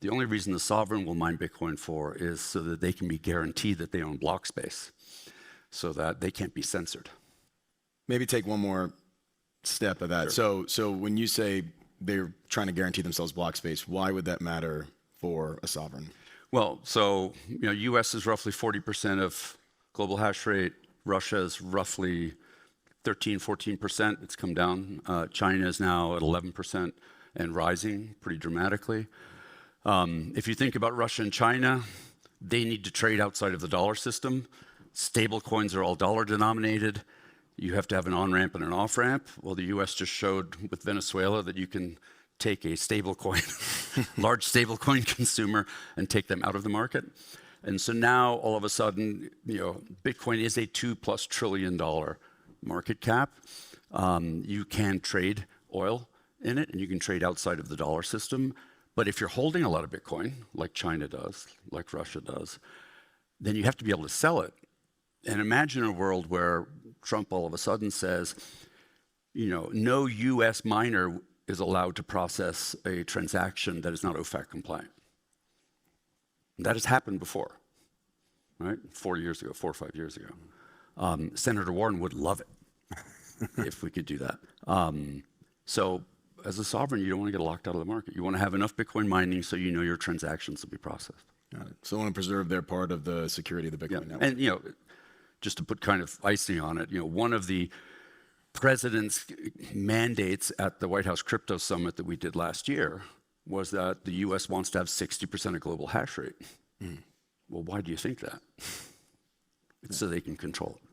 The only reason the sovereign will mine Bitcoin for is so that they can be guaranteed that they own block space, so that they can't be censored. Maybe take one more step of that. Sure. So when you say they're trying to guarantee themselves block space, why would that matter for a sovereign? Well, so U.S. is roughly 40% of global hash rate. Russia is roughly 13, 14%. It's come down. China is now at 11% and rising pretty dramatically. If you think about Russia and China, they need to trade outside of the dollar system. Stable coins are all dollar denominated. You have to have an on-ramp and an off-ramp. Well, the US just showed with Venezuela that you can take a stable coin, large stable coin consumer, and take them out of the market. And so now all of a sudden, Bitcoin is a $2+ trillion market cap. You can trade oil in it, and you can trade outside of the dollar system. But if you're holding a lot of Bitcoin, like China does, like Russia does, then you have to be able to sell it. And imagine a world where Trump all of a sudden says, no US miner is allowed to process a transaction that is not OFAC compliant. That has happened before, right? 4 or 5 years ago. Senator Warren would love it if we could do that. So as a sovereign, you don't want to get locked out of the market. You want to have enough Bitcoin mining so you know your transactions will be processed. Got it. So they want to preserve their part of the security of the Bitcoin network. And just to put kind of icing on it, one of the president's mandates at the White House Crypto Summit that we did last year was that the US wants to have 60% of global hash rate. Well, why do you think that? It's so they can control it.